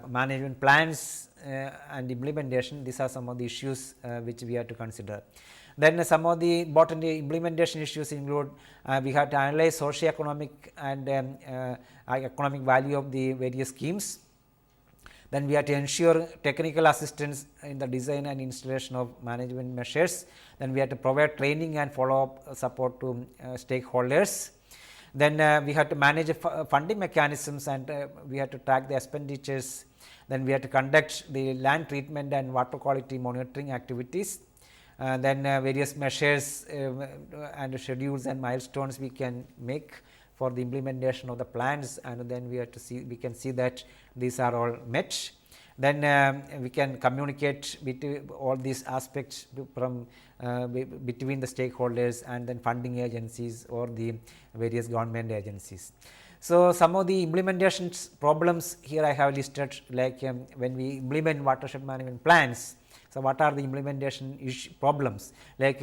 management plans and implementation. These are some of the issues which we have to consider. Then some of the important implementation issues include we have to analyze socio-economic and economic value of the various schemes. Then we have to ensure technical assistance in the design and installation of management measures. Then we have to provide training and follow-up support to stakeholders. Then we have to manage funding mechanisms, and we have to track the expenditures. Then we have to conduct the land treatment and water quality monitoring activities. Then various measures and schedules and milestones we can make for the implementation of the plans, and then we have to see, we can see that these are all met. Then we can communicate between all these aspects from between the stakeholders and then funding agencies or the various government agencies. So, some of the implementation problems here I have listed, like when we implement watershed management plans. So, what are the implementation problems, like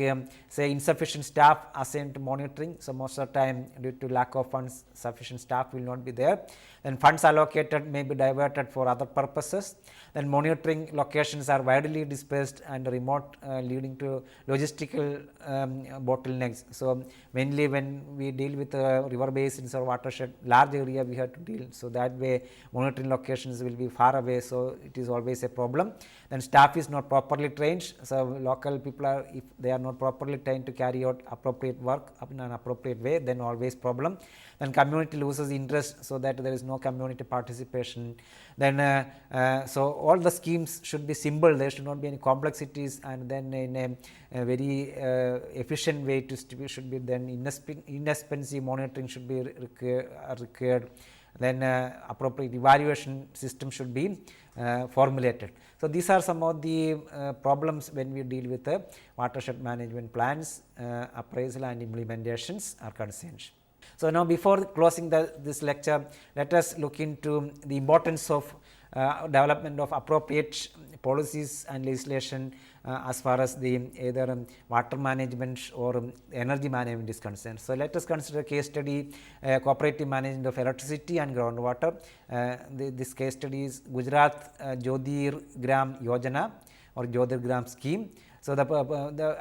say insufficient staff assigned to monitoring. So, most of the time due to lack of funds, sufficient staff will not be there. Then funds allocated may be diverted for other purposes. Then monitoring locations are widely dispersed and remote, leading to logistical bottlenecks. So, mainly when we deal with river basins or watershed, large area we have to deal. So, that way monitoring locations will be far away. So, it is always a problem. Then staff is not properly trained. So, local people are, if they are not properly trained to carry out appropriate work in an appropriate way, then always problem. Then community loses interest, so that there is no community participation. Then so all the schemes should be simple, there should not be any complexities, and then in a very efficient way to should be then inexpensive monitoring should be required. Then appropriate evaluation system should be formulated. So, these are some of the problems when we deal with the watershed management plans, appraisal and implementations are concerned. So, now before closing this lecture, let us look into the importance of development of appropriate policies and legislation as far as the either water management or energy management is concerned. So, let us consider case study cooperative management of electricity and groundwater. This case study is Gujarat Jyotirgram Yojana or Jyotirgram scheme. So,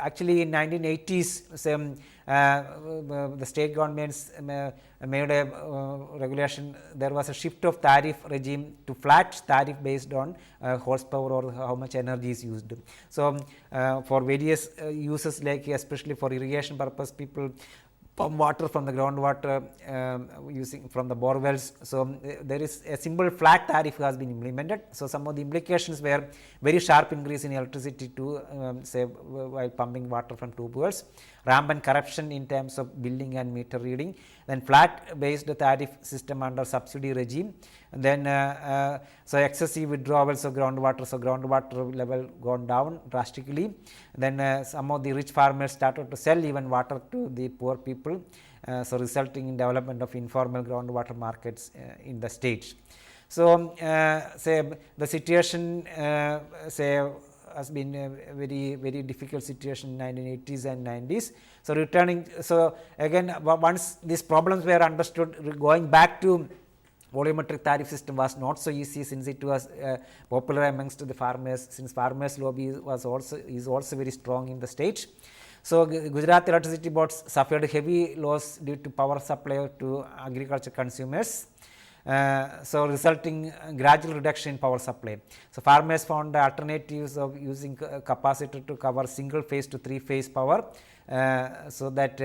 actually in 1980s the state governments made a regulation. There was a shift of tariff regime to flat tariff based on horsepower or how much energy is used. So, for various uses like especially for irrigation purpose, people pump water from the groundwater using from the bore wells. So, there is a simple flat tariff has been implemented. So, some of the implications were very sharp increase in electricity to say while pumping water from tube wells, rampant corruption in terms of billing and meter reading, then flat based tariff system under subsidy regime, and then so excessive withdrawals of groundwater. So, groundwater level gone down drastically. Then some of the rich farmers started to sell even water to the poor people, so resulting in development of informal groundwater markets in the state. So, say the situation say has been a very difficult situation in 1980s and 90s. So, returning, so again once these problems were understood, going back to volumetric tariff system was not so easy, since it was popular amongst the farmers, since farmers lobby was also very strong in the state. So, Gujarat electricity boards suffered heavy loss due to power supply to agriculture consumers. So, resulting gradual reduction in power supply. So, farmers found alternatives of using capacitor to cover single phase to 3 phase power, so that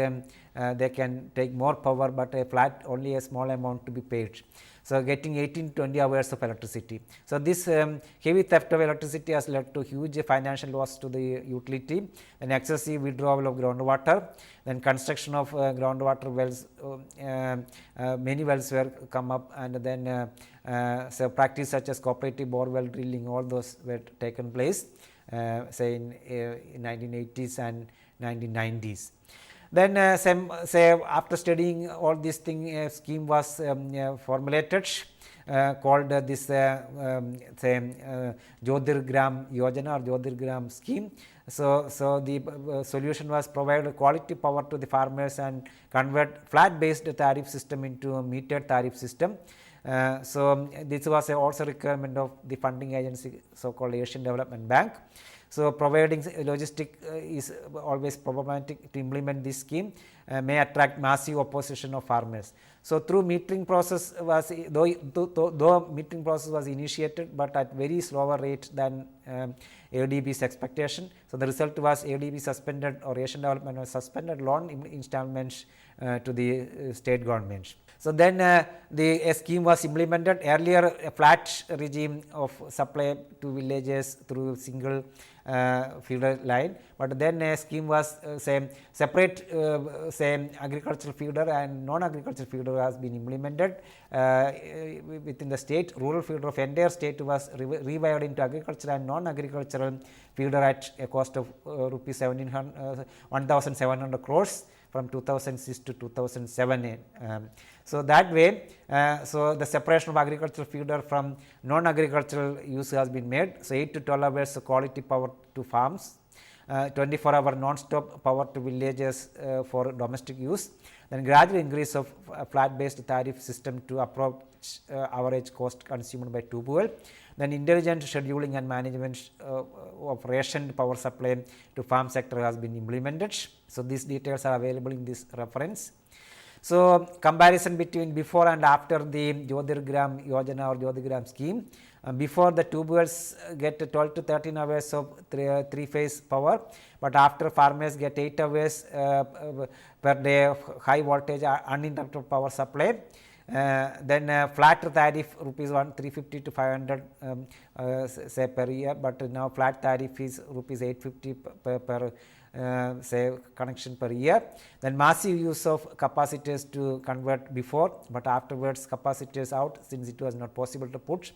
they can take more power, but a flat only a small amount to be paid. So, getting 18 to 20 hours of electricity. So, this heavy theft of electricity has led to huge financial loss to the utility, and excessive withdrawal of groundwater, then construction of groundwater wells, many wells were come up, and then so practice such as cooperative bore well drilling, all those were taken place say in 1980s and 1990s. Then say after studying all these things, a scheme was formulated called this say Jyotirgram Yojana or Jyotirgram scheme. So, the solution was provide quality power to the farmers and convert flat based tariff system into a metered tariff system. So, this was also requirement of the funding agency, so called Asian Development Bank. So, providing logistic is always problematic to implement this scheme, may attract massive opposition of farmers. So, through metering process was though metering process was initiated, but at very slower rate than ADB's expectation. So, the result was ADB suspended, or Asian Development was suspended loan installments to the state governments. So, then the scheme was implemented. Earlier a flat regime of supply to villages through single feeder line, but then a scheme was separate agricultural feeder and non-agricultural feeder has been implemented within the state. Rural feeder of entire state was rewired into agricultural and non-agricultural feeder at a cost of rupees 1,700 crores from 2006 to 2007. So, that way so the separation of agricultural feeder from non-agricultural use has been made. So, 8 to 12 hours quality power to farms, 24-hour non-stop power to villages for domestic use, then gradual increase of flat based tariff system to approach average cost consumed by tube well, then intelligent scheduling and management of rationed power supply to farm sector has been implemented. So, these details are available in this reference. So, comparison between before and after the Jyotirgram Yojana or Jyotirgram scheme. Before, the tube wells get 12 to 13 hours of 3 phase power, but after farmers get 8 hours per day of high voltage uninterrupted power supply. Then flat tariff rupees 350 to 500 say per year, but now flat tariff is rupees 850 per say connection per year. Then massive use of capacitors to convert before, but afterwards capacitors out since it was not possible to put.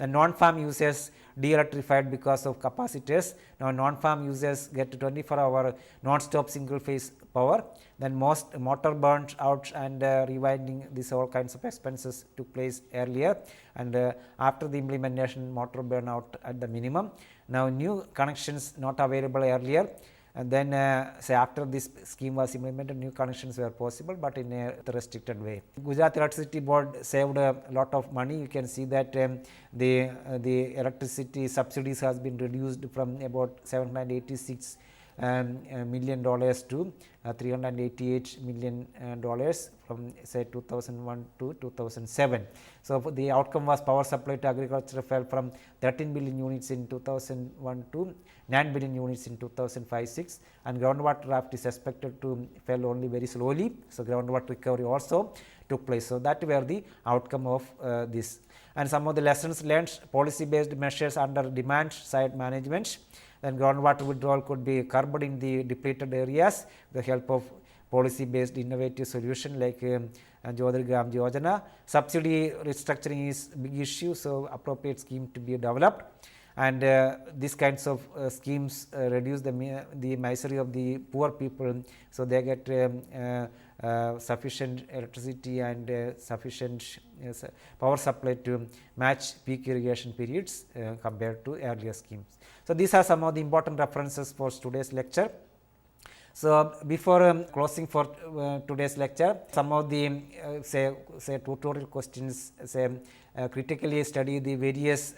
The non-farm users de-electrified because of capacitors. Now, non-farm users get 24-hour non-stop single phase power. Then most motor burns out and rewinding, these all kinds of expenses took place earlier, and after the implementation motor burn out at the minimum. Now, new connections not available earlier, and then say after this scheme was implemented, new connections were possible, but in a restricted way. Gujarat Electricity Board saved a lot of money. You can see that the electricity subsidies has been reduced from about $786 million to $388 million from say 2001 to 2007. So, the outcome was power supply to agriculture fell from 13 billion units in 2001 to 9 billion units in 2005-6, and groundwater raft is expected to fell only very slowly. So, groundwater recovery also took place. So, that were the outcome of this, and some of the lessons learned: policy based measures under demand side management. Then groundwater withdrawal could be curbed in the depleted areas with the help of policy based innovative solution like Jodhrigram Yojana. Subsidy restructuring is big issue, so appropriate scheme to be developed, and these kinds of schemes reduce the misery of the poor people. So, they get sufficient electricity and sufficient power supply to match peak irrigation periods compared to earlier schemes. So, these are some of the important references for today's lecture. So, before closing for today's lecture, some of the say tutorial questions, say critically study the various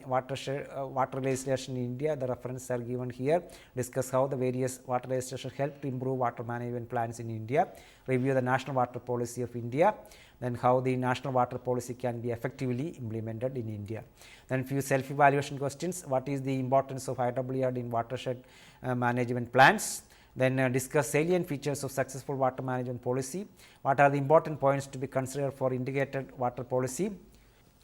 water legislation in India. The references are given here. Discuss how the various water legislation help to improve water management plans in India. Review the national water policy of India. Then how the national water policy can be effectively implemented in India. Then few self-evaluation questions: what is the importance of IWR in watershed management plans? Then discuss salient features of successful water management policy. What are the important points to be considered for integrated water policy?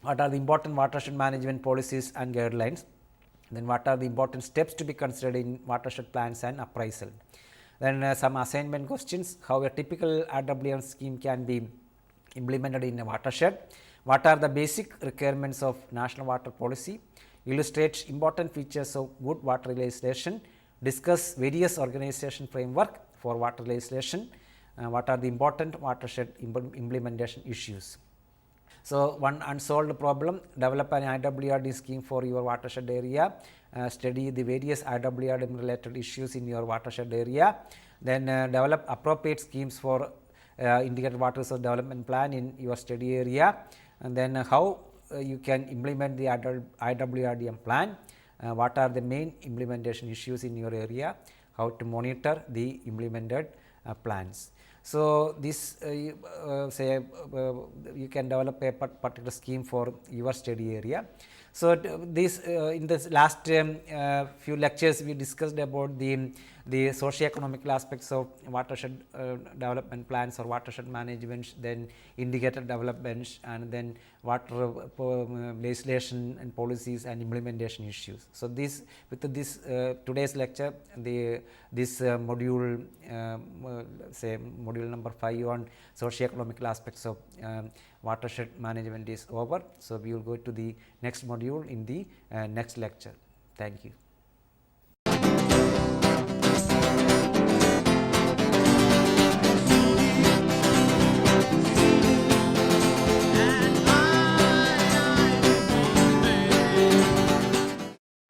What are the important watershed management policies and guidelines? Then what are the important steps to be considered in watershed plans and appraisal? Then some assignment questions: how a typical RWM scheme can be implemented in a watershed. What are the basic requirements of national water policy? Illustrate important features of good water legislation. Discuss various organization framework for water legislation. What are the important watershed implementation issues? So, one unsolved problem: develop an IWRD scheme for your watershed area. Study the various IWRD related issues in your watershed area. Then develop appropriate schemes for integrated water resource development plan in your study area, and then how you can implement the IWRDM plan. What are the main implementation issues in your area? How to monitor the implemented plans. So, this say you can develop a particular scheme for your study area. So, this in this last few lectures we discussed about the socio-economical aspects of watershed development plans or watershed management, then integrated development, and then water legislation and policies and implementation issues. So, this with this today's lecture, this module say module number 5 on socio-economical aspects of watershed management is over. So, we will go to the next module in the next lecture. Thank you.